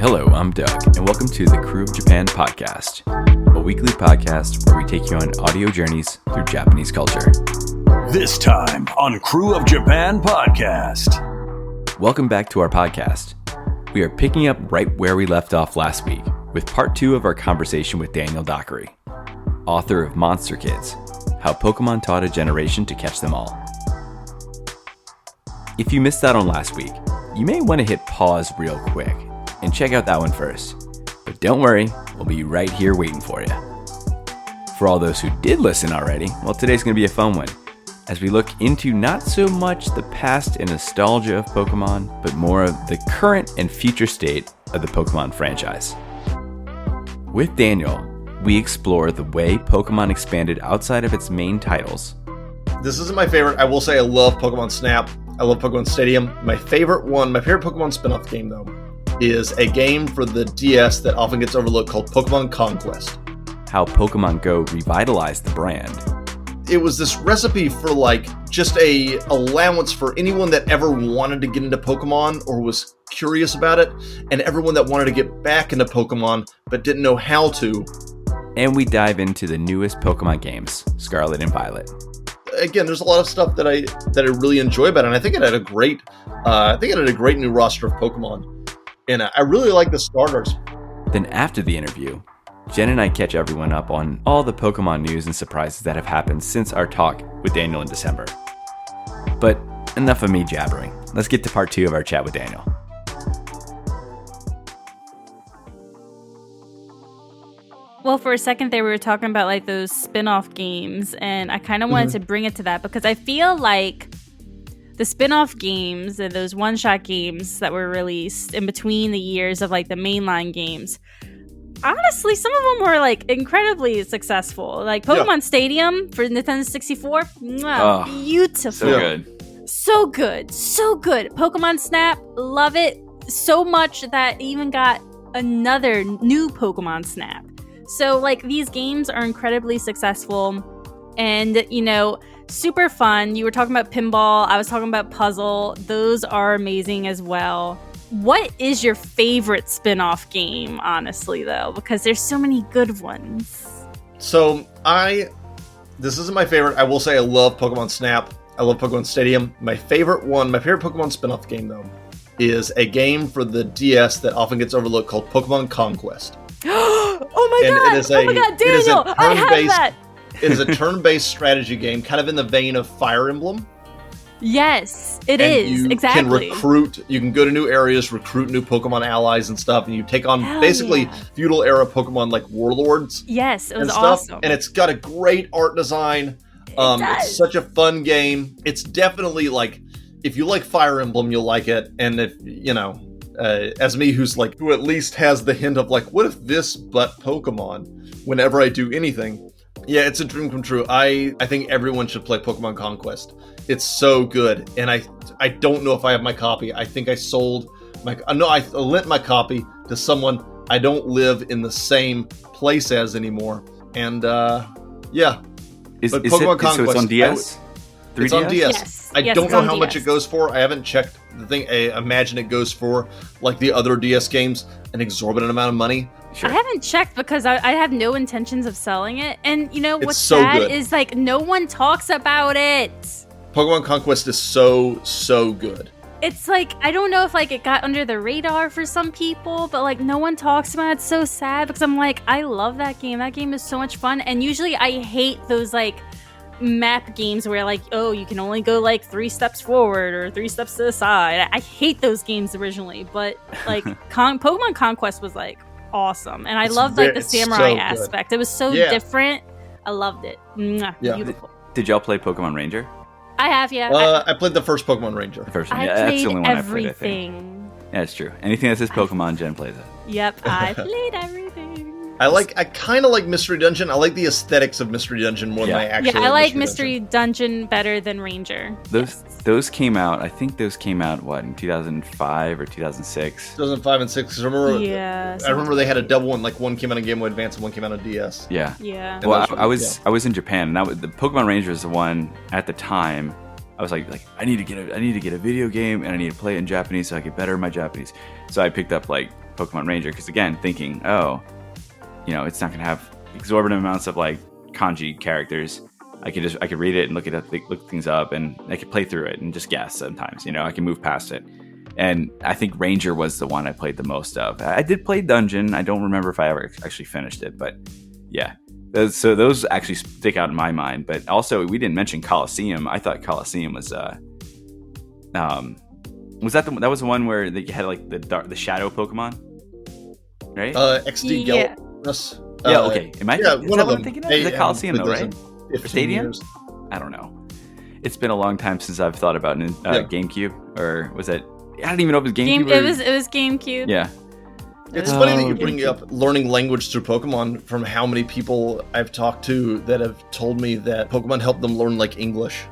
Hello, I'm Doug, and welcome to the Krewe of Japan podcast, a weekly podcast where we take you on audio journeys through Japanese culture. This time on Krewe of Japan podcast. Welcome back to our podcast. We are picking up right where we left off last week with part 2 of our conversation with Daniel Dockery, author of Monster Kids, How Pokémon Taught a Generation to Catch Them All. If you missed that on last week, you may want to hit pause real quick and check out that one first. But don't worry, we'll be right here waiting for you. For all those who did listen already, well, today's going to be a fun one, as we look into not so much the past and nostalgia of Pokemon, but more of the current and future state of the Pokemon franchise. With Daniel, we explore the way Pokemon expanded outside of its main titles. This isn't my favorite. I will say I love Pokemon Snap. I love Pokemon Stadium. My favorite Pokemon spin-off game, though, is a game for the DS that often gets overlooked called Pokemon Conquest. How Pokémon Go revitalized the brand. It was this recipe for just a allowance for anyone that ever wanted to get into Pokemon or was curious about it, and everyone that wanted to get back into Pokemon but didn't know how to. And we dive into the newest Pokemon games, Scarlet and Violet. Again, there's a lot of stuff that I really enjoy about it, and I think it had a great new roster of Pokemon. And I really like the starters. Then after the interview, Jen and I catch everyone up on all the Pokemon news and surprises that have happened since our talk with Daniel in December. But enough of me jabbering. Let's get to part 2 of our chat with Daniel. Well, for a second there, we were talking about those spin-off games, and I kind of wanted to bring it to that because I feel like the spin-off games and those one-shot games that were released in between the years of the mainline games, honestly, some of them were incredibly successful. Pokemon Stadium for Nintendo 64, beautiful. So good. So good. Pokemon Snap, love it so much that even got another new Pokemon Snap. So these games are incredibly successful and, super fun. You were talking about pinball. I was talking about puzzle. Those are amazing as well. What is your favorite spin-off game, honestly, though? Because there's so many good ones. So, this isn't my favorite. I will say I love Pokemon Snap. I love Pokemon Stadium. My favorite Pokemon spin-off game, though, is a game for the DS that often gets overlooked called Pokemon Conquest. Oh my god, Daniel, I have that! It is a turn-based strategy game, kind of in the vein of Fire Emblem. Yes, it is. Exactly. You can go to new areas, recruit new Pokemon allies and stuff, and you take on feudal era Pokemon like warlords. Yes, it was awesome. And it's got a great art design. It's such a fun game. It's definitely if you like Fire Emblem, you'll like it. And if, as me who at least has the hint of what if this but Pokemon whenever I do anything. Yeah, it's a dream come true. I think everyone should play Pokemon Conquest. It's so good, and I don't know if I have my copy. I think I sold I lent my copy to someone I don't live in the same place as anymore. And yeah, Pokemon Conquest. So it's on DS? It's on DS. Yes. I don't know how much it goes for. I haven't checked the thing. I imagine it goes for the other DS games, an exorbitant amount of money. Sure. I haven't checked because I have no intentions of selling it. And what's so sad good. is no one talks about it. Pokemon Conquest is so good. It's I don't know if it got under the radar for some people, but no one talks about it. It's so sad because I'm I love that game. That game is so much fun. And usually I hate those map games where you can only go 3 steps forward or 3 steps to the side. I hate those games originally, but Pokemon Conquest was awesome, and I loved the samurai aspect. It was so different. I loved it. Beautiful. Did y'all play Pokemon Ranger? I have, yeah. I played the first Pokemon Ranger. The first one, that's the only one I played, I think. Yeah, it's true. Anything that says Pokemon, Jen plays it. Yep, I played everything. I kind of like Mystery Dungeon. I like the aesthetics of Mystery Dungeon more than I actually I like Mystery Dungeon better than Ranger. Those came out, I think those came out, in 2005 or 2006? 2005 and 6. I remember they had a double one, one came out on Game Boy Advance and one came out on DS. Yeah. Yeah. Well, I was in Japan, and the Pokemon Ranger is the one, at the time, I was like I need to get a video game, and I need to play it in Japanese so I get better in my Japanese. So I picked up Pokemon Ranger, because again, thinking, oh, it's not going to have exorbitant amounts of like kanji characters. I could read it and look things up, and I could play through it and just guess sometimes. I can move past it. And I think Ranger was the one I played the most of. I did play Dungeon. I don't remember if I ever actually finished it, but yeah. So those actually stick out in my mind. But also, we didn't mention Colosseum. I thought Colosseum was that that was the one where you had like the shadow Pokemon, right? XD Yeah. Gyarados. Yeah. Okay. Am I? Yeah, is one that of what them. I'm thinking of? Is it Colosseum though, right? Or Stadium? Years. I don't know. It's been a long time since I've thought about GameCube, or was it? I don't even know if it was GameCube. It was GameCube. Yeah. It's funny that you bring up learning language through Pokemon, from how many people I've talked to that have told me that Pokemon helped them learn like English.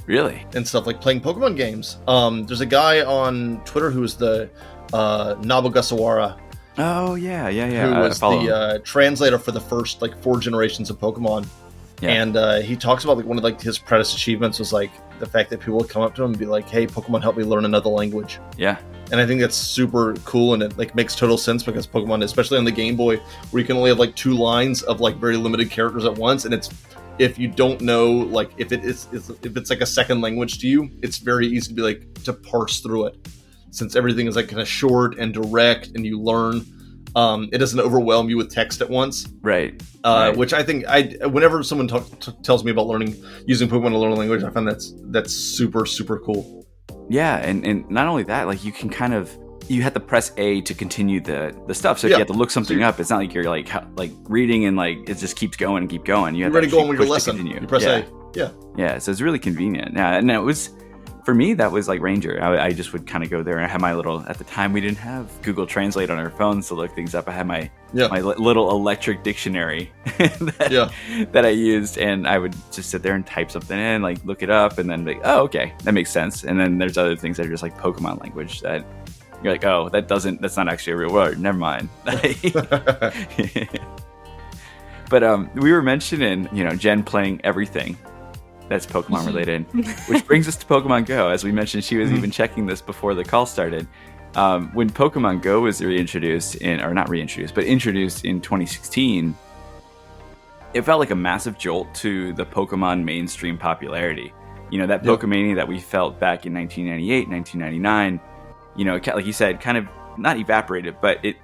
Really? And stuff, like playing Pokemon games. There's a guy on Twitter who is the Nabogasawara. Oh yeah. Who was the translator for the first like 4 generations of Pokemon. Yeah. And he talks about like one of like his proudest achievements was like the fact that people would come up to him and be like, "Hey, Pokemon helped me learn another language." Yeah. And I think that's super cool, and it like makes total sense, because Pokemon, especially on the Game Boy, where you can only have like 2 lines of like very limited characters at once, and it's, if you don't know, like if it's like a second language to you, it's very easy to be like to parse through it, since everything is like kind of short and direct, and you learn. It doesn't overwhelm you with text at once, right? Which I think whenever someone tells me about using Pokemon to learn a language, I find that's super super cool. Yeah, and not only that, like you can you have to press A to continue the stuff. So if you have to look something up, it's not like you're like reading and like it just keeps going and keep going. You have ready to to go on with your lesson. You press A. Yeah. So it's really convenient. Yeah, and it was, for me, that was like Ranger. I just would kind of go there, and I had my little, at the time we didn't have Google Translate on our phones to look things up. I had my little electric dictionary that I used, and I would just sit there and type something in, like look it up, and then be, oh, okay, that makes sense. And then there's other things that are just like Pokemon language that you're like, oh, that's not actually a real word. Never mind. But we were mentioning, Jenn playing everything that's Pokemon related, which brings us to Pokemon Go. As we mentioned, she was even checking this before the call started. When Pokemon Go was introduced in 2016, it felt like a massive jolt to the Pokemon mainstream popularity. That PokéMania that we felt back in 1998, 1999, like you said, kind of not evaporated, but it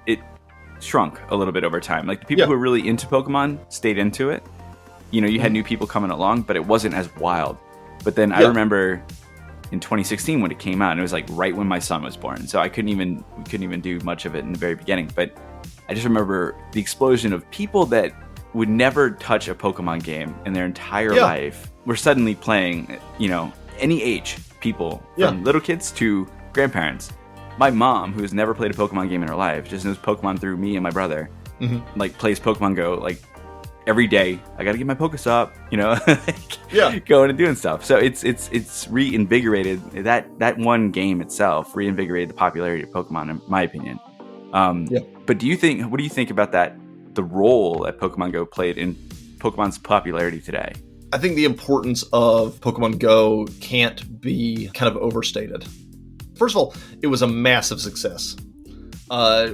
shrunk a little bit over time. Like the people who were really into Pokemon stayed into it. You had new people coming along, but it wasn't as wild. But then I remember in 2016 when it came out, and it was like right when my son was born. So we couldn't even do much of it in the very beginning. But I just remember the explosion of people that would never touch a Pokemon game in their entire life were suddenly playing, any age people, from little kids to grandparents. My mom, who's never played a Pokemon game in her life, just knows Pokemon through me and my brother, like plays Pokemon Go, like, every day. I gotta get my Pokestop, going and doing stuff. So it's reinvigorated that one game itself, reinvigorated the popularity of Pokemon, in my opinion. But what do you think about that? The role that Pokemon Go played in Pokemon's popularity today? I think the importance of Pokemon Go can't be kind of overstated. First of all, it was a massive success.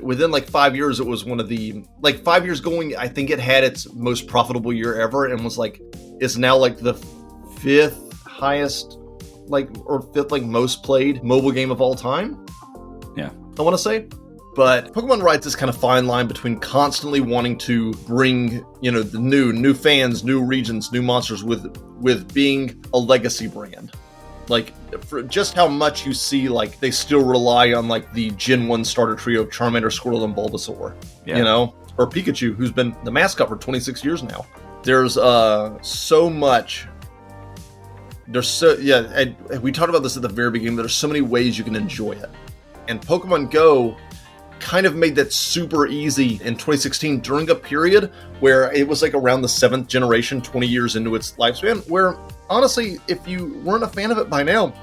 Within like 5 years, it was one of the 5 years going. I think it had its most profitable year ever, and was like, it's now like the 5th highest, or 5th most played mobile game of all time. Yeah, I want to say. But Pokemon rides this kind of fine line between constantly wanting to bring, the new fans, new regions, new monsters with being a legacy brand. Like, for just how much you see, they still rely on, the Gen 1 starter trio of Charmander, Squirtle, and Bulbasaur, or Pikachu, who's been the mascot for 26 years now. There's so much. We talked about this at the very beginning. There's so many ways you can enjoy it. And Pokemon Go kind of made that super easy in 2016 during a period where it was around the 7th generation, 20 years into its lifespan, where honestly, if you weren't a fan of it by now,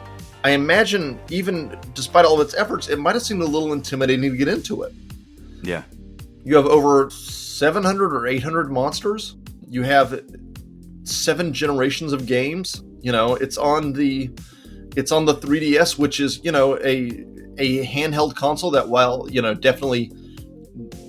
I imagine even despite all of its efforts, it might have seemed a little intimidating to get into it. Yeah. You have over 700 or 800 monsters. You have 7 generations of games. It's on the 3DS, which is, a handheld console that, while, definitely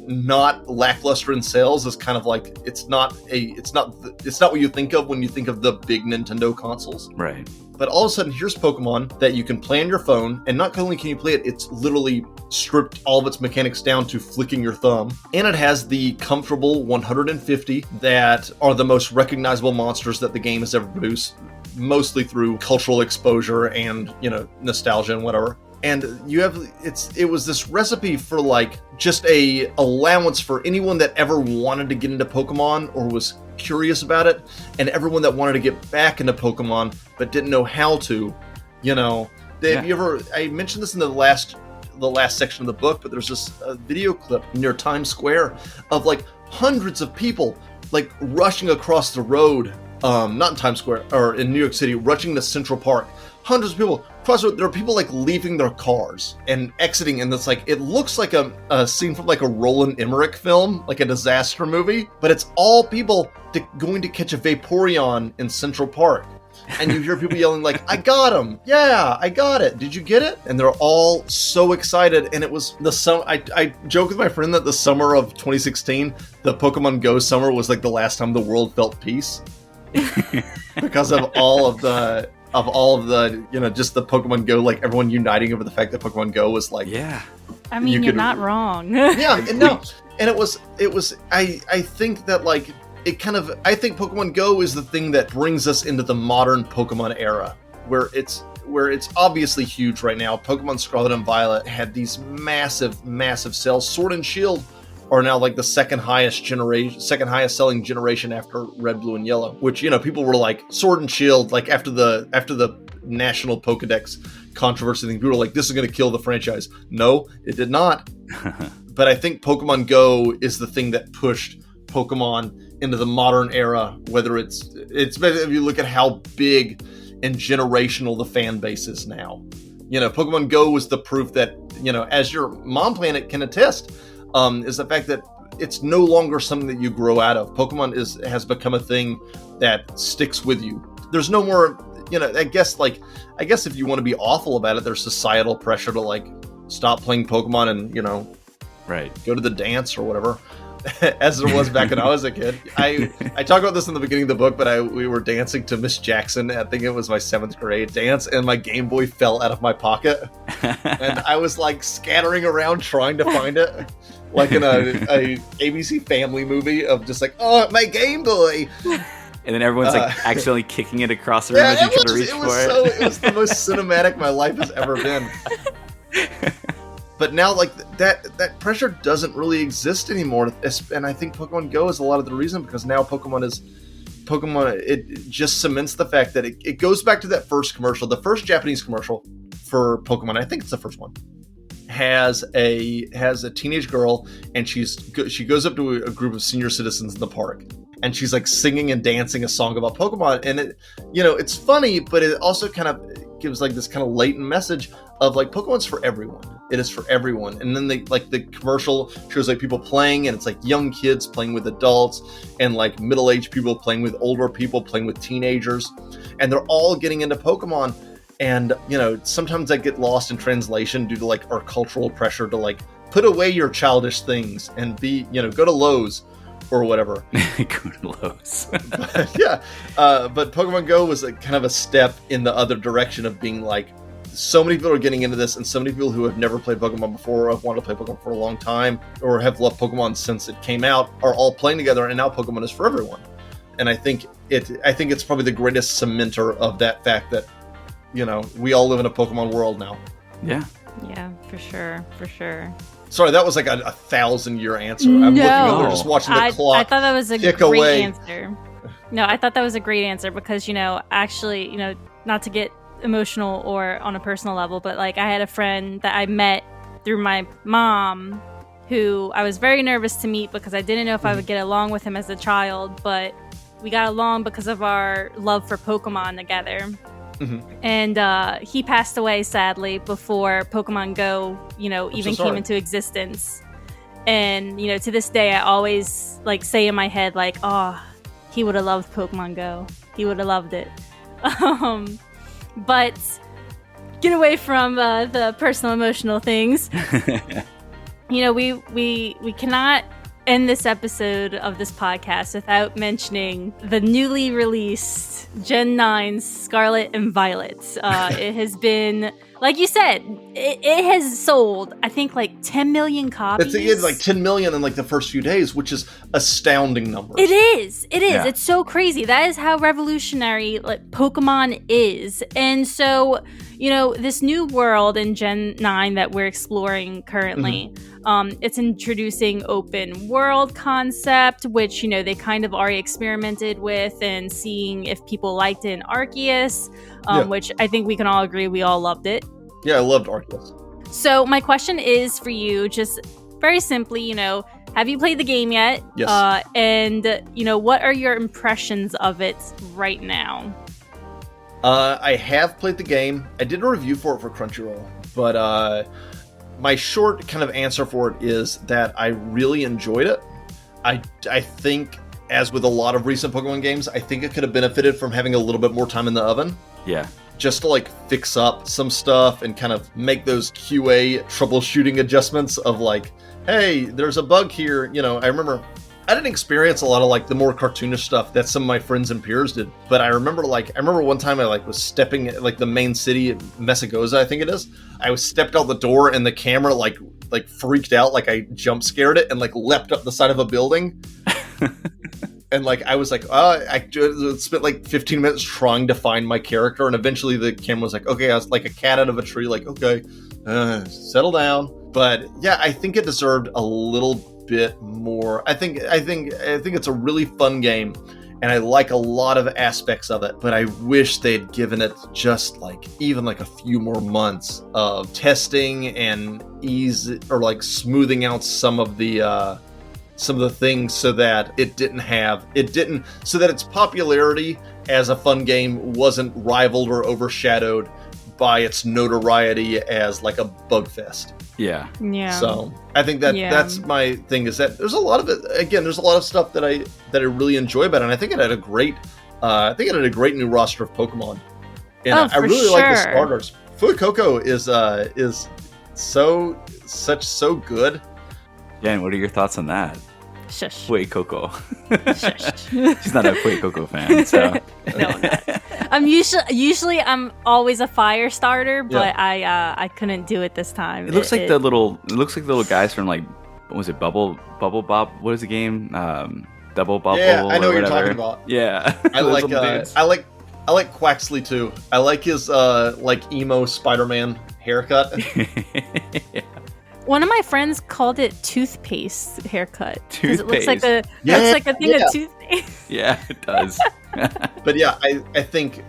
not lackluster in sales is kind of like it's not what you think of when you think of the big Nintendo consoles. Right. But all of a sudden, here's Pokemon that you can play on your phone, and not only can you play it, it's literally stripped all of its mechanics down to flicking your thumb. And it has the comfortable 150 that are the most recognizable monsters that the game has ever produced, mostly through cultural exposure and, nostalgia and whatever. And it was this recipe for like just a allowance for anyone that ever wanted to get into Pokemon or was curious about it, and everyone that wanted to get back into Pokemon but didn't know how to. I mentioned this in the last section of the book, but there's this video clip near Times Square of like hundreds of people like rushing across the road, not in Times Square, or in New York City, rushing to Central Park. Hundreds of people across the road. There are people like leaving their cars and exiting, and it's like, it looks like a scene from like a Roland Emmerich film, like a disaster movie, but it's all people going to catch a Vaporeon in Central Park. And you hear people yelling like, I got him! Yeah, I got it! Did you get it? And they're all so excited, and it was the summer. I joke with my friend that the summer of 2016, the Pokemon Go summer, was like the last time the world felt peace. Because of all of the just the Pokemon Go, like everyone uniting over the fact that Pokemon Go was like, yeah. I mean, you're not wrong. Yeah, and no, and it was. I think that like it kind of. I think Pokemon Go is the thing that brings us into the modern Pokemon era, where it's obviously huge right now. Pokemon Scarlet and Violet had these massive sales. Sword and Shield are now like the second highest selling generation after Red, Blue, and Yellow. Which, people were like, Sword and Shield, like after the National Pokedex controversy thing, people were like, this is going to kill the franchise. No, it did not. But I think Pokemon Go is the thing that pushed Pokemon into the modern era. Whether it's if you look at how big and generational the fan base is now. Pokemon Go was the proof that, as your mom planet can attest, is the fact that it's no longer something that you grow out of. Pokemon has become a thing that sticks with you. There's no more, I guess if you want to be awful about it, there's societal pressure to like stop playing Pokemon and, right, go to the dance or whatever, as there was back when I was a kid. I talk about this in the beginning of the book, but we were dancing to Miss Jackson. I think it was my 7th grade dance, and my Game Boy fell out of my pocket. And I was like scattering around trying to find it. Like in a ABC Family movie of just like, oh, my Game Boy. And then everyone's like accidentally kicking it across the room as you try to reach for it. It was the most cinematic my life has ever been. But now, like, that pressure doesn't really exist anymore. And I think Pokemon Go is a lot of the reason, because now Pokemon, it just cements the fact that it goes back to that first commercial. The first Japanese commercial for Pokemon, I think it's the first one, has a teenage girl, and she goes up to a group of senior citizens in the park, and she's like singing and dancing a song about Pokemon, and it's funny, but it also kind of gives like this kind of latent message of like, Pokemon's for everyone. It is for everyone. And then the commercial shows like people playing, and it's like young kids playing with adults, and like middle-aged people playing with older people, playing with teenagers, and they're all getting into Pokemon. And, sometimes I get lost in translation due to like our cultural pressure to like put away your childish things and be, go to Lowe's or whatever. Go to Lowe's. But Pokemon Go was kind of a step in the other direction of being like, so many people are getting into this, and so many people who have never played Pokemon before, or have wanted to play Pokemon for a long time, or have loved Pokemon since it came out, are all playing together, and now Pokemon is for everyone. And I think it's probably the greatest cementer of that fact that, we all live in a Pokemon world now. Yeah. Yeah, for sure. Sorry, that was like a 1,000-year answer. I'm looking over, just watching the clock. I thought that was a great answer. No, I thought that was a great answer because, actually, not to get emotional or on a personal level, but like I had a friend that I met through my mom who I was very nervous to meet because I didn't know if I would get along with him as a child, but we got along because of our love for Pokemon together. Mm-hmm. And he passed away sadly before Pokemon Go, even came into existence. And, to this day I always like say in my head like, oh, he would have loved Pokemon Go. He would have loved it. But get away from the personal emotional things. you know, we cannot end this episode of this podcast without mentioning the newly released Gen 9 Scarlet and Violet. It has been, like you said, it has sold, I think, like 10 million copies. It's like 10 million in like the first few days, which is astounding numbers. It is. Yeah. It's so crazy. That is how revolutionary like Pokemon is. And so, you know, this new world in Gen 9 that we're exploring currently, it's introducing open world concept, which, you know, they kind of already experimented with and seeing if people liked it in Arceus, which I think we can all agree we all loved it. Yeah, I loved Arceus. So my question is for you, just very simply, you know, have you played the game yet? Yes. And, you know, what are your impressions of it right now? I have played the game. I did a review for it for Crunchyroll, but my short kind of answer for it is that I really enjoyed it. I think, as with a lot of recent Pokemon games, I think it could have benefited from having a little bit more time in the oven. Yeah. Just to like fix up some stuff and kind of make those QA troubleshooting adjustments of like, hey, there's a bug here. You know, I remember I didn't experience a lot of like the more cartoonish stuff that some of my friends and peers did, but I remember one time I like was stepping at like the main city, Messagoza, I think it is. I was stepped out the door and the camera like freaked out, like I jump scared it and like leapt up the side of a building. And like I was like, I spent like 15 minutes trying to find my character, and eventually the camera was like, okay, I was like a cat out of a tree, like, okay, settle down. But yeah, I think it deserved a little bit more. I think it's a really fun game, and I like a lot of aspects of it, but I wish they'd given it just like even like a few more months of testing and ease, or like smoothing out some of the things so that so that its popularity as a fun game wasn't rivaled or overshadowed by its notoriety as like a bug fest. Yeah. So I think that's my thing, is that there's a lot of it. Again, there's a lot of stuff that I really enjoy about it. And I think it had a great new roster of Pokemon. And I really like the starters. Fuecoco is so good. Jen, what are your thoughts on that? Shush. Fuecoco. Shush. She's not a Fuecoco fan, so. No, I'm not. I'm usually always a fire starter, but I couldn't do it this time. It looks like the little guys from like, what was it, Bubble Bob? What is the game? Double Bubble. Yeah, I know what you're whatever. talking about. Yeah. I like Quaxley too. I like his like emo Spider-Man haircut. Yeah. One of my friends called it toothpaste haircut. Toothpaste. It looks like a thing of toothpaste. Yeah, it does. But yeah, I think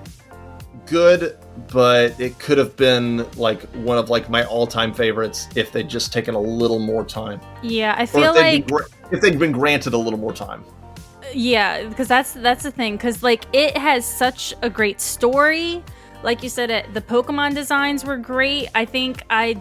good, but it could have been like one of like my all-time favorites if they'd just taken a little more time. Yeah, I feel like if they'd been granted a little more time. Yeah, because that's the thing. Because like it has such a great story. Like you said, the Pokemon designs were great. I think I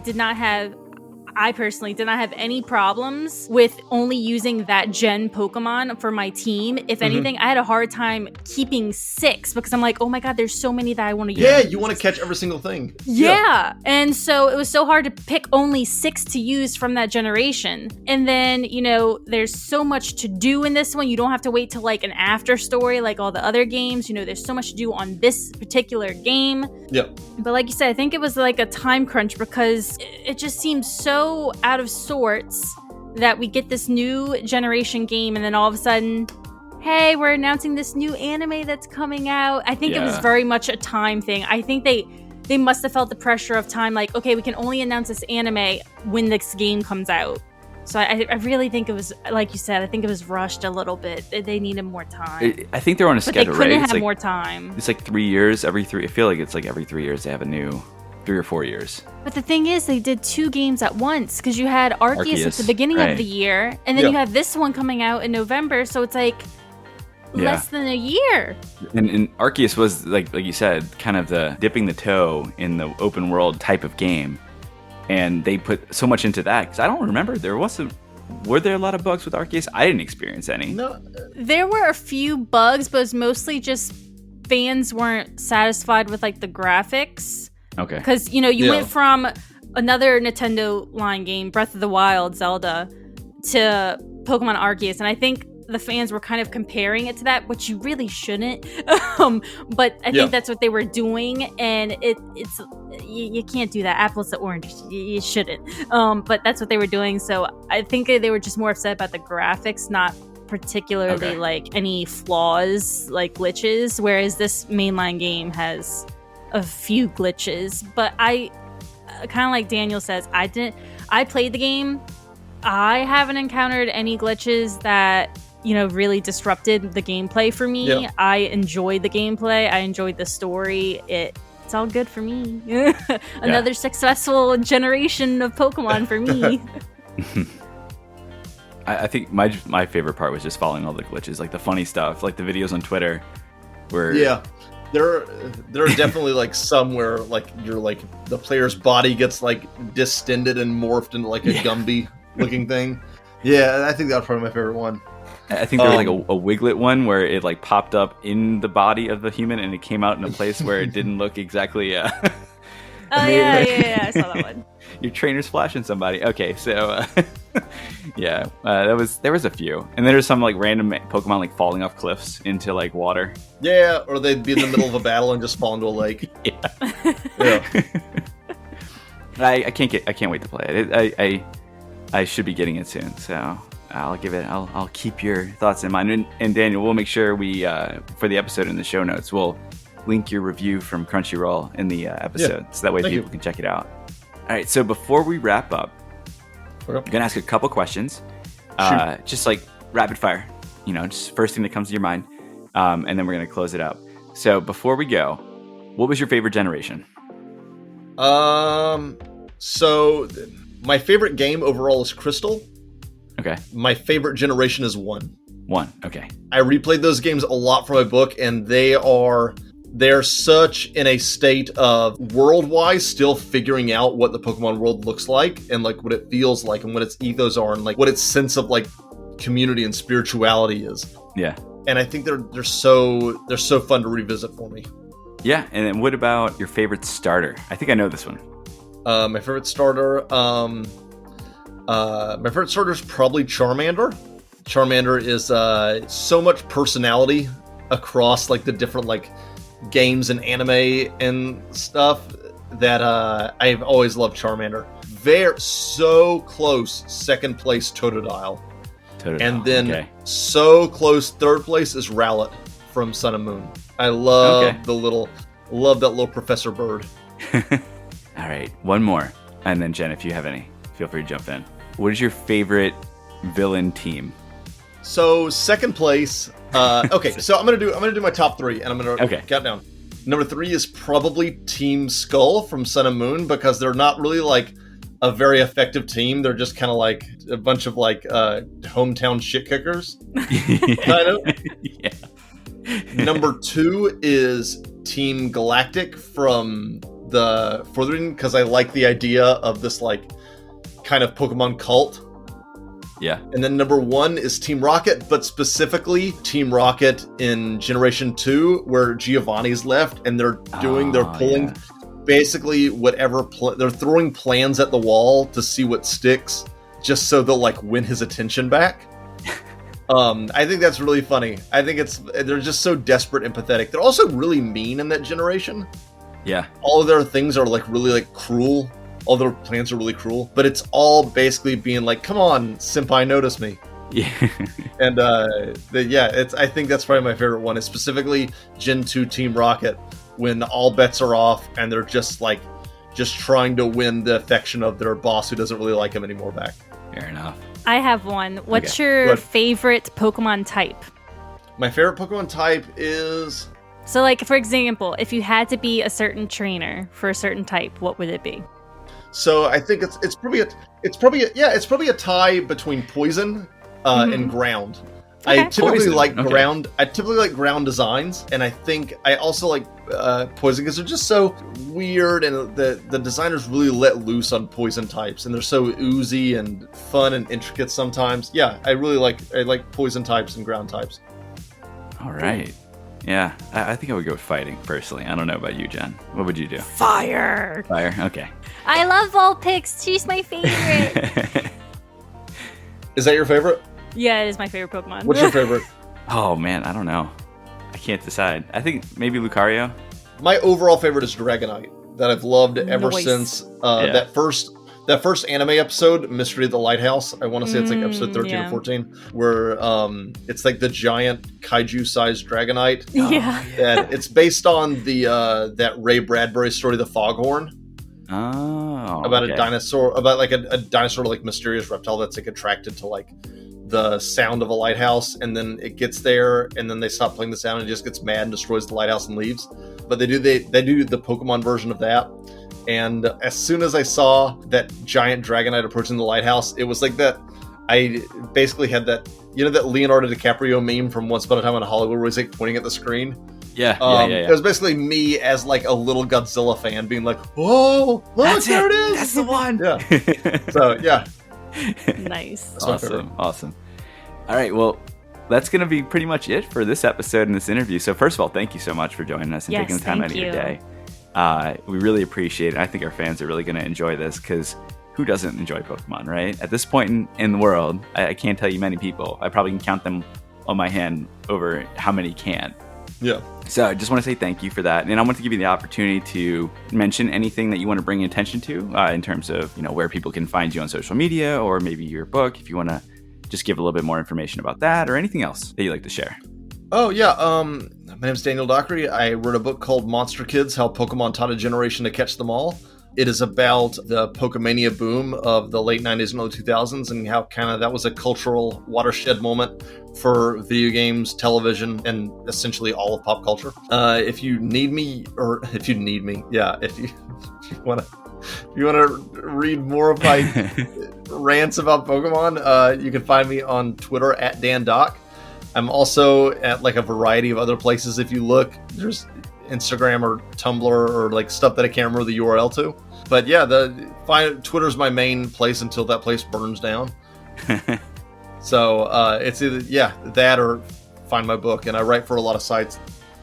personally did not have any problems with only using that gen Pokemon for my team. If anything, I had a hard time keeping 6 because I'm like, oh my god, there's so many that I want to use. Yeah, you want to catch every single thing. Yeah. And so it was so hard to pick only 6 to use from that generation. And then, you know, there's so much to do in this one. You don't have to wait till like an after story like all the other games. You know, there's so much to do on this particular game. Yep. But like you said, I think it was like a time crunch because it just seems so out of sorts that we get this new generation game and then all of a sudden, hey, we're announcing this new anime that's coming out. I think it was very much a time thing. I think they must have felt the pressure of time, like, okay, we can only announce this anime when this game comes out. So I really think it was, like you said, I think it was rushed a little bit. They needed more time. I think they're on a schedule, right? But they couldn't have more time. It's like 3 years, I feel like it's like every 3 years they have a new, 3 or 4 years. But the thing is, they did 2 games at once because you had Arceus at the beginning of the year, and then you have this one coming out in November, so it's like less than a year. And Arceus was, like you said, kind of the dipping the toe in the open world type of game. And they put so much into that because I don't remember were there a lot of bugs with Arceus? I didn't experience any. No, there were a few bugs, but it was mostly just fans weren't satisfied with like the graphics. Okay. Because you know you went from another Nintendo line game, Breath of the Wild, Zelda, to Pokemon Arceus, and I think the fans were kind of comparing it to that, which you really shouldn't. But I think that's what they were doing, and it's you can't do that. Apples to oranges, you shouldn't. But that's what they were doing. So I think they were just more upset about the graphics, not particularly like any flaws, like glitches. Whereas this mainline game has a few glitches. But I kind of like Daniel says, I played the game. I haven't encountered any glitches that really disrupted the gameplay for me. Yeah. I enjoyed the gameplay. I enjoyed the story. It's all good for me. Another successful generation of Pokemon for me. I think my favorite part was just following all the glitches, like the funny stuff, like the videos on Twitter where there are definitely like some where like you're like the player's body gets like distended and morphed into like a Gumby looking thing. Yeah, I think that was probably my favorite one. I think there was like a Wiglet one where it like popped up in the body of the human and it came out in a place where it didn't look exactly. Oh yeah, I saw that one. Your trainer's flashing somebody. Okay, so there was a few, and there's some like random Pokemon like falling off cliffs into like water. Yeah, or they'd be in the middle of a battle and just fall into a lake. Yeah. I can't wait to play it. I should be getting it soon, so. I'll keep your thoughts in mind. And Daniel, we'll make sure we, for the episode in the show notes, we'll link your review from Crunchyroll in the episode. So that way people can check it out. All right. So before we wrap up, I'm going to ask a couple questions. Just like rapid fire, just first thing that comes to your mind. And then we're going to close it up. So before we go, what was your favorite generation? So my favorite game overall is Crystal. Okay. My favorite generation is 1. 1, okay. I replayed those games a lot for my book, and they're such in a state of world-wise still figuring out what the Pokemon world looks like and like what it feels like and what its ethos are and like what its sense of like community and spirituality is. Yeah. And I think they're so fun to revisit for me. Yeah, and then what about your favorite starter? I think I know this one. My favorite starter is probably Charmander. Charmander is so much personality across like the different like games and anime and stuff that I've always loved Charmander. They're so close, second place Totodile. And then so close, third place is Rowlet from Sun and Moon. I love love that little Professor Bird. All right, one more, and then Jen, if you have any, feel free to jump in. What is your favorite villain team? So second place. So I'm gonna do my top 3, and I'm gonna count down. Number 3 is probably Team Skull from Sun and Moon because they're not really like a very effective team. They're just kind of like a bunch of like hometown shit kickers, kind of. Yeah. Number 2 is Team Galactic from the Furthering because I like the idea of this like kind of Pokemon cult. Yeah. And then number 1 is Team Rocket, but specifically Team Rocket in Generation 2 where Giovanni's left and they're pulling basically whatever they're throwing plans at the wall to see what sticks just so they'll like win his attention back. I think that's really funny. I think they're just so desperate and pathetic. They're also really mean in that generation. Yeah. All of their things are like really like cruel. All their plans are really cruel, but it's all basically being like, "Come on, senpai, notice me." Yeah. And I think that's probably my favorite one. Is specifically Gen 2 Team Rocket when all bets are off and they're just trying to win the affection of their boss who doesn't really like him anymore back. Fair enough. I have one. What's your favorite Pokemon type? My favorite Pokemon type is... So, like, for example, if you had to be a certain trainer for a certain type, what would it be? So I think it's probably a tie between Poison and Ground. Okay. I typically like ground designs, and I think I also like Poison because they're just so weird, and the designers really let loose on Poison types, and they're so oozy and fun and intricate sometimes. Yeah, I like Poison types and ground types. All right. Yeah, I think I would go with fighting, personally. I don't know about you, Jen. What would you do? Fire. Fire? Okay. I love Vulpix. She's my favorite. Is that your favorite? Yeah, it is my favorite Pokemon. What's your favorite? Oh, man, I don't know. I can't decide. I think maybe Lucario. My overall favorite is Dragonite, that I've loved ever Nice. since that first anime episode, Mystery of the Lighthouse. I want to say it's like episode 13 yeah. or 14, where it's like the giant kaiju-sized Dragonite. Yeah. And it's based on the that Ray Bradbury story, The Foghorn, Oh. about okay. a dinosaur, about like a dinosaur, like mysterious reptile that's like attracted to like the sound of a lighthouse, and then it gets there, and then they stop playing the sound and it just gets mad and destroys the lighthouse and leaves. But they do the Pokemon version of that. And as soon as I saw that giant Dragonite approaching the lighthouse, it was like that. I basically had that, that Leonardo DiCaprio meme from Once Upon a Time in Hollywood where he's like pointing at the screen. Yeah. It was basically me as like a little Godzilla fan being like, "Oh, look, there it is! That's the one!" Yeah. So, yeah. Nice. That's my favorite. Awesome. All right, well, that's going to be pretty much it for this episode and this interview. So first of all, thank you so much for joining us and Yes, taking the time out of your day. We really appreciate it. I think our fans are really going to enjoy this because who doesn't enjoy Pokemon, right? At this point in the world, I can't tell you many people. I probably can count them on my hand over how many can. Yeah. So I just want to say thank you for that. And I want to give you the opportunity to mention anything that you want to bring attention to in terms of, where people can find you on social media or maybe your book, if you want to just give a little bit more information about that or anything else that you'd like to share. Oh, yeah. My name's Daniel Dockery. I wrote a book called Monster Kids, How Pokemon Taught a Generation to Catch Them All. It is about the PokéMania boom of the late 90s and early 2000s and how kind of that was a cultural watershed moment for video games, television, and essentially all of pop culture. If you want to read more of my rants about Pokemon, you can find me on Twitter at Dan Doc. I'm also at like a variety of other places. If you look, there's Instagram or Tumblr or like stuff that I can't remember the URL to. But yeah, Twitter's my main place until that place burns down. So it's either that or find my book. And I write for a lot of sites.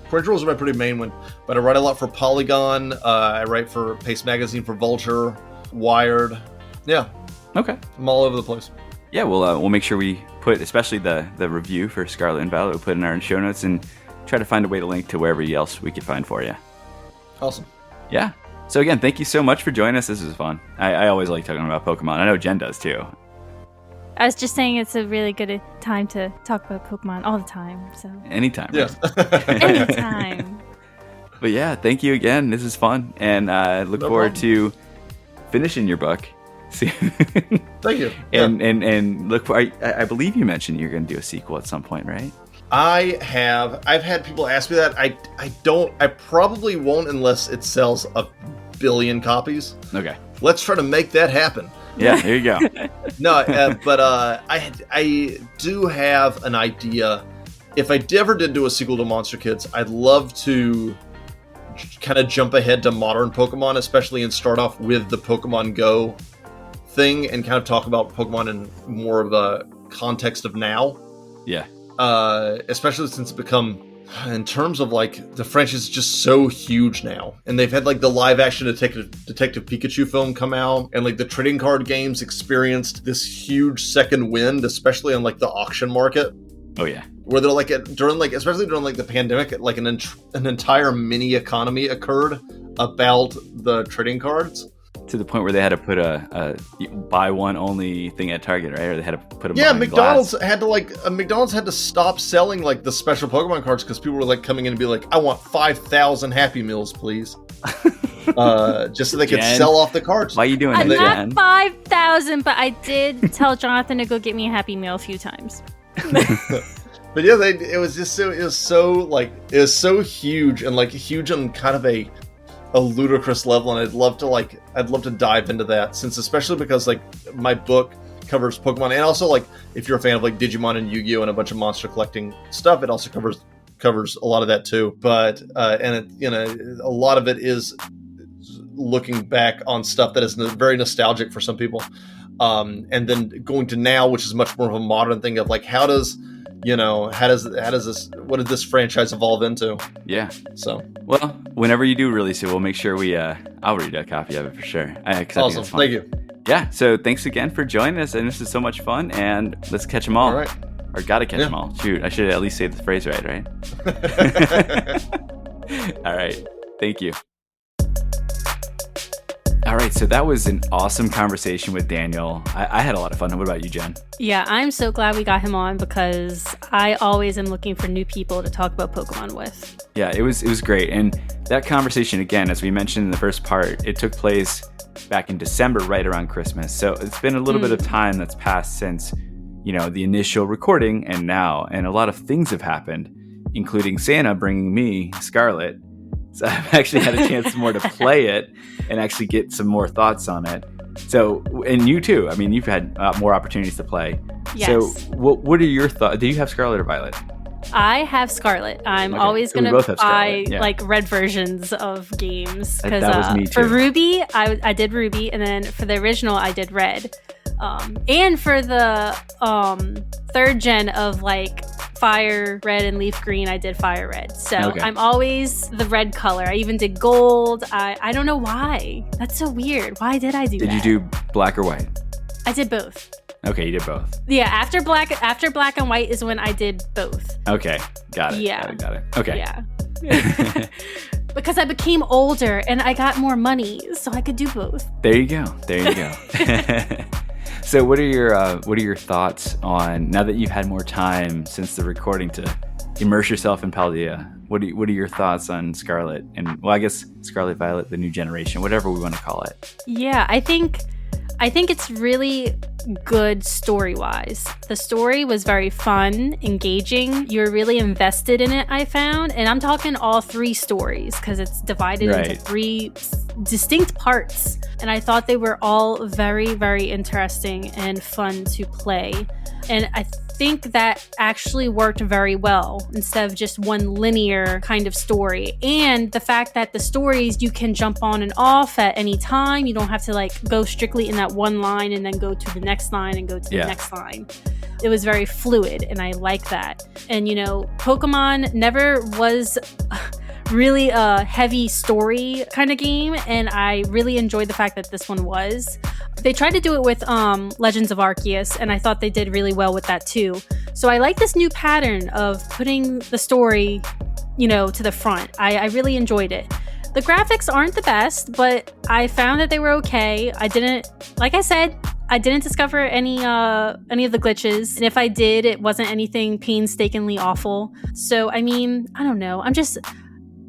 Crunchyroll is my pretty main one, but I write a lot for Polygon. I write for Paste Magazine, for Vulture, Wired. Yeah. Okay. I'm all over the place. Yeah, we'll make sure we put, especially the review for Scarlet and Violet, we'll put in our show notes and try to find a way to link to wherever else we could find for you. Awesome. Yeah. So again, thank you so much for joining us. This is fun. I always like talking about Pokemon. I know Jen does too. I was just saying it's a really good time to talk about Pokemon all the time. So Anytime. Yeah. anytime. But yeah, thank you again. This is fun. And I look forward to finishing your book. Thank you. And look for, I believe you mentioned you're going to do a sequel at some point, right? I've had people ask me that. I probably won't unless it sells 1 billion copies. Okay. Let's try to make that happen. Yeah, here you go. No, but I do have an idea. If I ever did do a sequel to Monster Kids, I'd love to kind of jump ahead to modern Pokemon, especially, and start off with the Pokemon Go thing and kind of talk about Pokemon in more of a context of now. Yeah. Especially since it's become, in terms of like the franchise is just so huge now, and they've had like the live action Detective Pikachu film come out, and like the trading card games experienced this huge second wind, especially on like the auction market. Oh yeah. Where they're like especially during like the pandemic, like an entire mini economy occurred about the trading cards. To the point where they had to put a buy one only thing at Target, right? Or they had to put them. Yeah, McDonald's had to stop selling like the special Pokemon cards because people were like coming in and be like, "I want 5,000 Happy Meals, please," just so they could sell off the cards. Why are you doing I'm that, not Jen? 5,000, but I did tell Jonathan to go get me a Happy Meal a few times. But yeah, it was so huge and like huge on kind of a ludicrous level, and I'd love to dive into that, since especially because like my book covers Pokemon, and also like if you're a fan of like Digimon and Yu-Gi-Oh and a bunch of monster collecting stuff, it also covers a lot of that too. But and it, a lot of it is looking back on stuff that is very nostalgic for some people, and then going to now, which is much more of a modern thing of like how does how does this, what did this franchise evolve into? Yeah. So, well, whenever you do release it, we'll make sure I'll read a copy of it for sure. Awesome. Thank you. Yeah. So thanks again for joining us. And this is so much fun. And let's catch them all. All right. Or gotta catch them all. Shoot, I should at least say the phrase right? All right. Thank you. All right, so that was an awesome conversation with Daniel. I had a lot of fun. What about you, Jen? Yeah, I'm so glad we got him on because I always am looking for new people to talk about Pokemon with. Yeah, it was great. And that conversation, again, as we mentioned in the first part, it took place back in December, right around Christmas. So it's been a little bit of time that's passed since, the initial recording and now. And a lot of things have happened, including Santa bringing me Scarlet. So I've actually had a chance more to play it and actually get some more thoughts on it. So, and you too. I mean, you've had more opportunities to play. Yes. So what are your thoughts? Do you have Scarlet or Violet? I have Scarlet. I'm always going to buy red versions of games. That was me too. For Ruby, I did Ruby. And then for the original, I did Red. And for the third gen of Fire Red and Leaf Green, I did Fire Red. So I'm always the red color. I even did Gold. I don't know why. That's so weird. Why did I do that? Did you do Black or White? I did both. Okay, you did both. Yeah, after Black and White is when I did both. Okay, got it. Yeah. Got it. Okay. Yeah. Because I became older and I got more money, so I could do both. There you go. So what are your thoughts on, now that you've had more time since the recording to immerse yourself in Paldea, what are your thoughts on Scarlet and, well, I guess Scarlet Violet, the new generation, whatever we want to call it? Yeah, I think it's really good story-wise. The story was very fun, engaging. You're really invested in it, I found. And I'm talking all three stories because it's divided into three distinct parts. And I thought they were all very, very interesting and fun to play. And I think that actually worked very well instead of just one linear kind of story. And the fact that the stories you can jump on and off at any time. You don't have to go strictly in that one line and then go to the next line and go to the next line. It was very fluid and I like that. And Pokemon never was really a heavy story kind of game, and I really enjoyed the fact that this one was. They tried to do it with Legends of Arceus, and I thought they did really well with that too. So I like this new pattern of putting the story, to the front. I really enjoyed it. The graphics aren't the best, but I found that they were okay. I didn't discover any of the glitches. And if I did, it wasn't anything painstakingly awful. So, I mean, I don't know.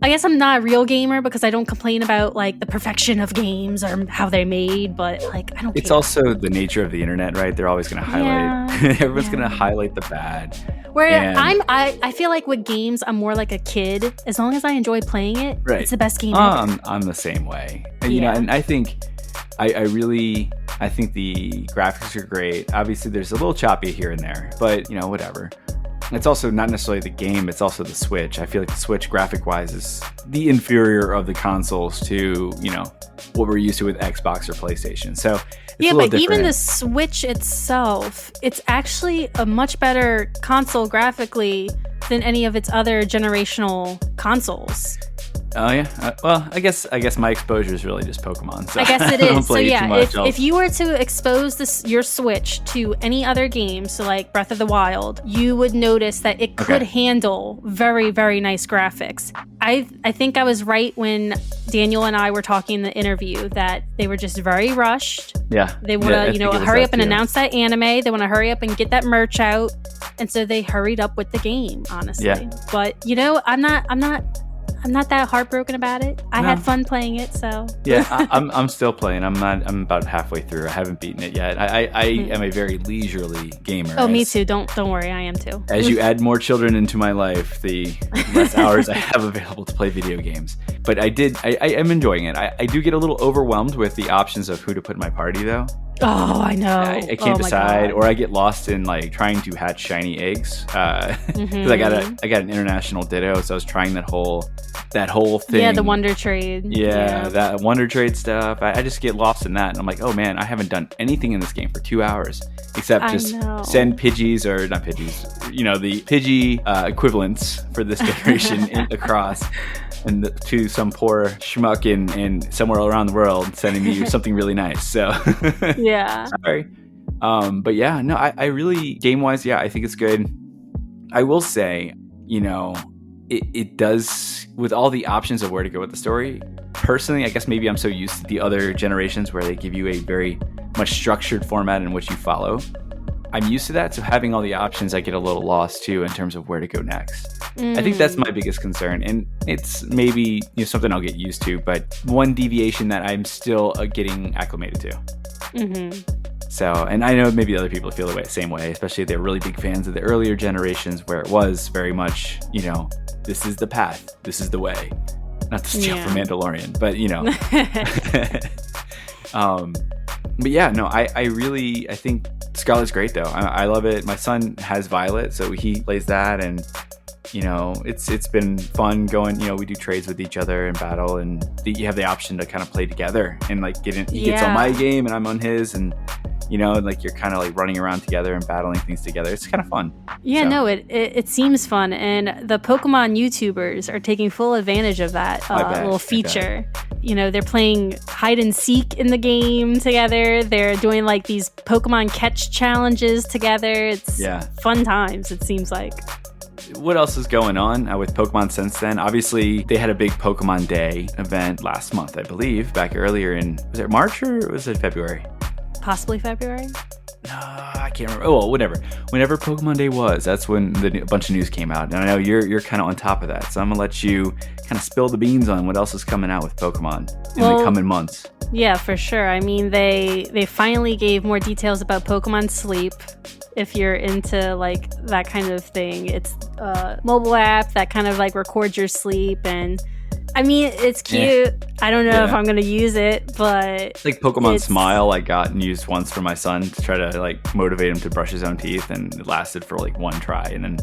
I guess I'm not a real gamer because I don't complain about the perfection of games or how they're made, but I don't It's care. also the nature of the internet, right? They're always going to highlight, everyone's going to highlight the bad. Where I feel like with games, I'm more like a kid. As long as I enjoy playing it, it's the best game ever. I'm the same way. And, and I think I think the graphics are great. Obviously, there's a little choppy here and there, but whatever. It's also not necessarily the game, it's also the Switch. I feel like the Switch, graphic-wise, is the inferior of the consoles to, what we're used to with Xbox or PlayStation. So it's a little different. Even the Switch itself, it's actually a much better console graphically than any of its other generational consoles. Oh yeah. Well, I guess my exposure is really just Pokemon. So I guess it is. So yeah, if you were to expose your Switch to any other game, so like Breath of the Wild, you would notice that it could handle very, very nice graphics. I think I was right when Daniel and I were talking in the interview that they were just very rushed. Yeah. They want to hurry up and announce that anime. They want to hurry up and get that merch out, and so they hurried up with the game. Honestly, but I'm not that heartbroken about it. I had fun playing it, so I'm still playing. I'm about halfway through. I haven't beaten it yet. I am a very leisurely gamer. Oh, me too. Don't worry, I am too. As you add more children into my life, the less hours I have available to play video games. But I am enjoying it. I do get a little overwhelmed with the options of who to put in my party, though. Oh, I know. I can't decide, or I get lost in like trying to hatch shiny eggs. Because I got an international Ditto, so I was trying that whole thing. Yeah, the Wonder Trade. Yeah, that Wonder Trade stuff. I just get lost in that, and I'm like, oh man, I haven't done anything in this game for 2 hours except just send Pidgeys, or not Pidgeys, the Pidgey equivalents for this generation across. And to some poor schmuck in somewhere around the world sending me something really nice. So yeah, sorry. But yeah, no, I really, game wise, yeah, I think it's good. I will say, it does, with all the options of where to go with the story. Personally, I guess maybe I'm so used to the other generations where they give you a very much structured format in which you follow. I'm used to that, so having all the options, I get a little lost too in terms of where to go next. I think that's my biggest concern, and it's maybe something I'll get used to, but one deviation that I'm still getting acclimated to. So, and I know maybe other people feel the same way, especially if they're really big fans of the earlier generations where it was very much, this is the path, this is the way. Not to steal from Mandalorian, but but yeah, no, I think Scarlet's great though. I love it. My son has Violet, so he plays that, and it's been fun going. We do trades with each other in battle, and you have the option to kind of play together and like he gets on my game and I'm on his, and like you're kind of like running around together and battling things together. It's kind of fun. Yeah, so. No, it seems fun, and the Pokemon YouTubers are taking full advantage of that little feature. They're playing hide and seek in the game together. They're doing like these Pokemon catch challenges together. It's fun times, it seems like. What else is going on with Pokemon since then? Obviously, they had a big Pokemon Day event last month, I believe, back earlier in, was it March or was it February? Possibly February? I can't remember. Oh, well, whatever. Whenever Pokemon Day was, that's when a bunch of news came out. And I know you're kind of on top of that. So I'm going to let you kind of spill the beans on what else is coming out with Pokemon in the coming months. Yeah, for sure. I mean, they finally gave more details about Pokemon Sleep. If you're into like that kind of thing, it's a mobile app that kind of like records your sleep, and I mean, it's cute. I don't know if I'm going to use it, but it's like Pokemon Smile. I got and used once for my son to try to like motivate him to brush his own teeth, and it lasted for like one try, and then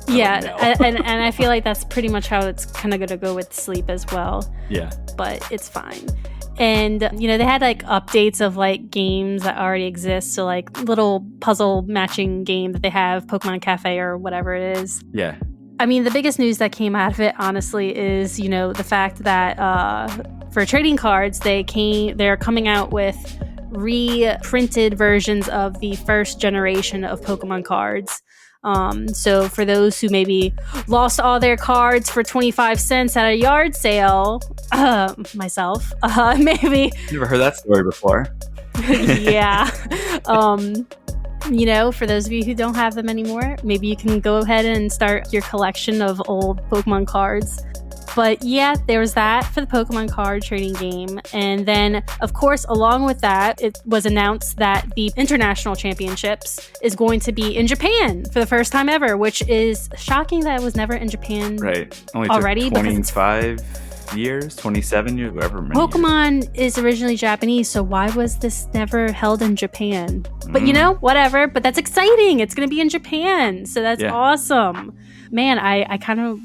and I feel like that's pretty much how it's kind of going to go with sleep as well. Yeah, but it's fine. And, they had like updates of like games that already exist. So like little puzzle matching game that they have, Pokemon Cafe or whatever it is. Yeah. I mean, the biggest news that came out of it, honestly, is, the fact that for trading cards, they're coming out with reprinted versions of the first generation of Pokemon cards. So for those who maybe lost all their cards for 25 cents at a yard sale, myself, maybe. Never heard that story before. Yeah. For those of you who don't have them anymore, maybe you can go ahead and start your collection of old Pokemon cards. But yeah, there was that for the Pokemon card trading game. And then, of course, along with that, it was announced that the International Championships is going to be in Japan for the first time ever, which is shocking that it was never in Japan already. 25 years, 27 years, whatever. Pokemon is originally Japanese, so why was this never held in Japan? But whatever. But that's exciting. It's going to be in Japan. So that's awesome. Man, I kind of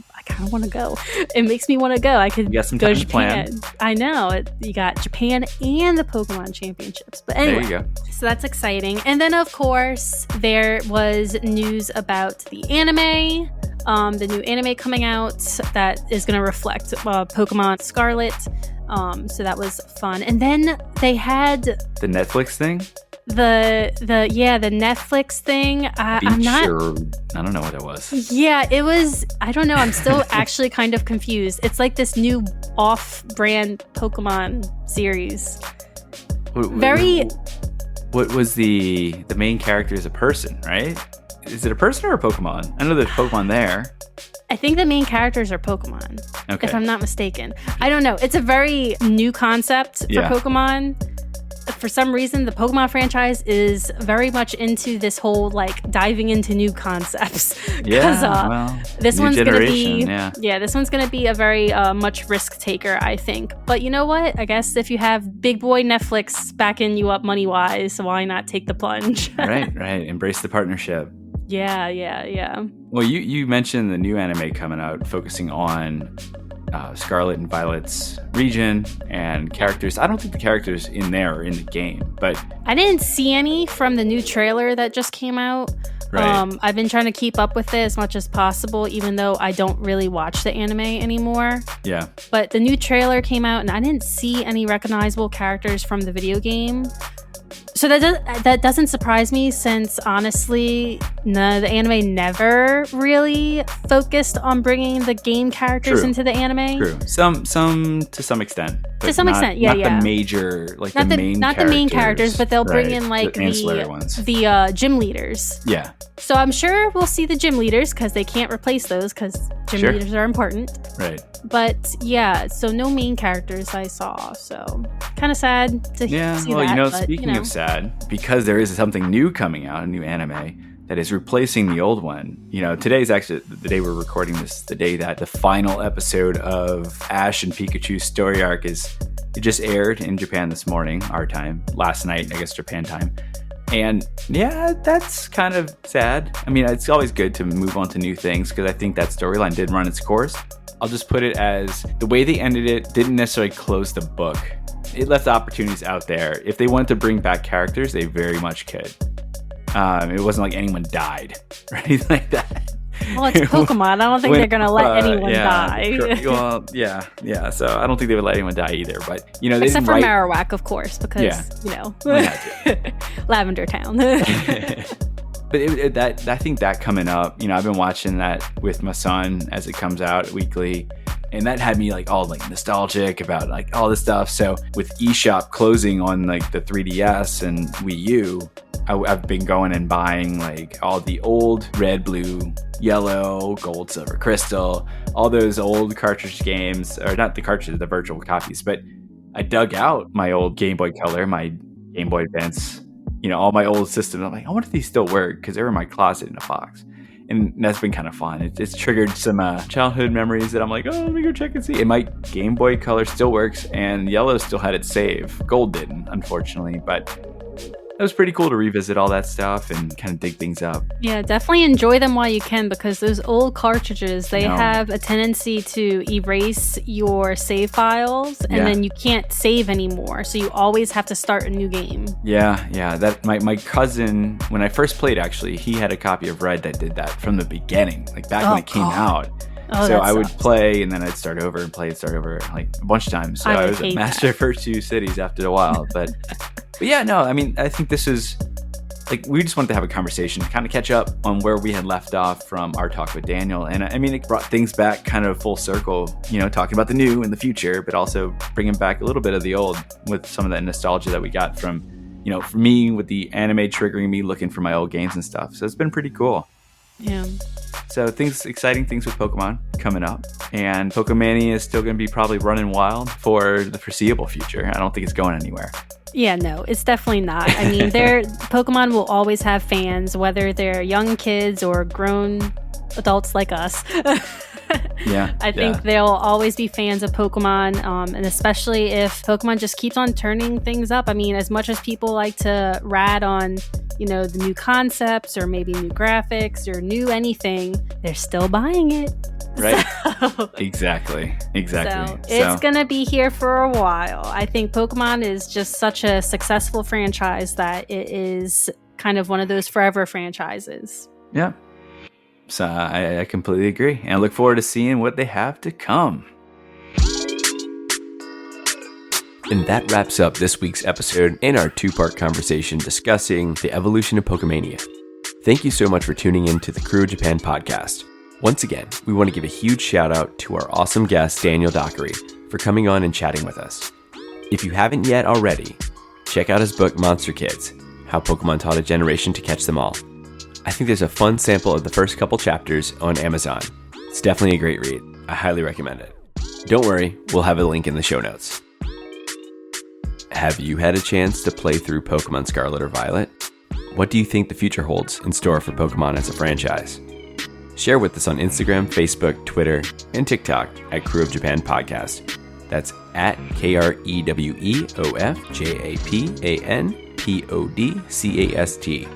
want to go. It makes me want to go. I could go to Japan. I know. You got Japan and the Pokemon Championships. But anyway, there you go. So that's exciting. And then, of course, there was news about the anime. The new anime coming out that is going to reflect Pokemon Scarlet. So that was fun. And then they had the Netflix thing. The Netflix thing. I'm not sure. I don't know what it was. Yeah, it was. I don't know. I'm still actually kind of confused. It's like this new off-brand Pokemon series. What was the main character is a person, right? Is it a person or a Pokemon? I know there's Pokemon there. I think the main characters are Pokemon, if I'm not mistaken. I don't know. It's a very new concept for Pokemon. for some reason, the Pokemon franchise is very much into this whole like diving into new concepts. This one's gonna be this one's gonna be a very much risk taker, I think. But you know what? I guess if you have big boy Netflix backing you up money wise, why not take the plunge? Right. Embrace the partnership. Yeah. Well, you mentioned the new anime coming out, focusing on Scarlet and Violet's region and characters. I don't think the characters in there are in the game, but I didn't see any from the new trailer that just came out. Right. I've been trying to keep up with it as much as possible, even though I don't really watch the anime anymore. Yeah. But the new trailer came out and I didn't see any recognizable characters from the video game. So that doesn't surprise me, since honestly, the anime never really focused on bringing the game characters into the anime. True. Some to some extent. To some extent, yeah. Not the major, like not the main not characters. the main characters, but they'll bring in like the ancillary ones. The gym leaders. Yeah. So I'm sure we'll see the gym leaders because they can't replace those because gym leaders are important. Right. But yeah, so no main characters I saw. So kind of sad to see that. Well, speaking of sad, because there is something new coming out, a new anime that is replacing the old one. Today's actually the day we're recording this, the day that the final episode of Ash and Pikachu's story arc it just aired in Japan this morning, our time, last night, I guess Japan time. And yeah, that's kind of sad. I mean, it's always good to move on to new things because I think that storyline did run its course. I'll just put it as the way they ended it didn't necessarily close the book. It left opportunities out there. If they wanted to bring back characters, they very much could. It wasn't like anyone died or anything like that. Well, it's Pokemon. I don't think they're going to let anyone die. Well, yeah. So I don't think they would let anyone die either. But, they except for didn't Marowak, of course, because, Lavender Town. But I think that coming up, I've been watching that with my son as it comes out weekly. And that had me like all like nostalgic about like all this stuff. So with eShop closing on like the 3DS and Wii U, I've been going and buying like all the old red, blue, yellow, gold, silver, crystal, all those old cartridge games, or not the cartridges, the virtual copies. But I dug out my old Game Boy Color, my Game Boy Advance, all my old systems. I'm like, I wonder if these still work because they were in my closet in a box. And that's been kind of fun. It's triggered some childhood memories that I'm like, oh, let me go check and see. And my Game Boy Color still works, and yellow still had its save. Gold didn't, unfortunately, but it was pretty cool to revisit all that stuff and kind of dig things up. Yeah, definitely enjoy them while you can, because those old cartridges, they have a tendency to erase your save files, and then you can't save anymore. So you always have to start a new game. Yeah. That my cousin, when I first played, actually, he had a copy of Red that did that from the beginning, like back when it came out. Oh, so I would play, and then I'd start over and play and start over like a bunch of times. So I was a master for 2 cities after a while. But yeah, no, I mean, I think this is like, we just wanted to have a conversation, kind of catch up on where we had left off from our talk with Daniel. And I mean, it brought things back kind of full circle, talking about the new and the future, but also bringing back a little bit of the old with some of that nostalgia that we got from, for me with the anime triggering me looking for my old games and stuff. So it's been pretty cool. Yeah. So exciting things with Pokemon coming up, and PokéMania is still going to be probably running wild for the foreseeable future. I don't think it's going anywhere. Yeah, no, it's definitely not. I mean, Pokemon will always have fans, whether they're young kids or grown adults like us. I think there'll always be fans of Pokemon, and especially if Pokemon just keeps on turning things up. I mean, as much as people like to rad on, the new concepts or maybe new graphics or new anything, they're still buying it. Right. So, exactly. So it's going to be here for a while. I think Pokemon is just such a successful franchise that it is kind of one of those forever franchises. Yeah. So I completely agree. And I look forward to seeing what they have to come. And that wraps up this week's episode and our 2-part conversation discussing the evolution of Pokémania. Thank you so much for tuning in to the Krewe Japan podcast. Once again, we want to give a huge shout out to our awesome guest, Daniel Dockery, for coming on and chatting with us. If you haven't yet already, check out his book, Monster Kids, How Pokémon Taught a Generation to Catch Them All. I think there's a fun sample of the first couple chapters on Amazon. It's definitely a great read. I highly recommend it. Don't worry, we'll have a link in the show notes. Have you had a chance to play through Pokemon Scarlet or Violet? What do you think the future holds in store for Pokemon as a franchise? Share with us on Instagram, Facebook, Twitter, and TikTok at Krewe of Japan Podcast. That's at KREWEOFJAPANPODCAST,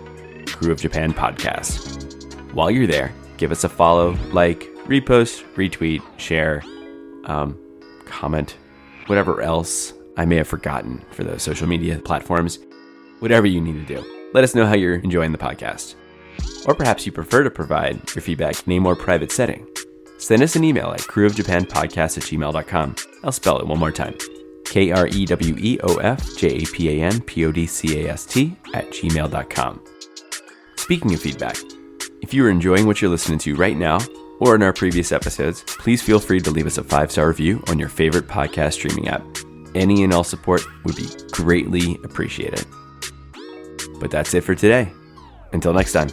Krewe of Japan Podcast. While you're there, give us a follow, like, repost, retweet, share, comment, whatever else I may have forgotten for those social media platforms. Whatever you need to do. Let us know how you're enjoying the podcast. Or perhaps you prefer to provide your feedback in a more private setting. Send us an email at krewofjapanpodcast@gmail.com. I'll spell it one more time. KREWEOFJAPANPODCAST@gmail.com. Speaking of feedback, if you are enjoying what you're listening to right now or in our previous episodes, please feel free to leave us a 5-star review on your favorite podcast streaming app. Any and all support would be greatly appreciated. But that's it for today. Until next time.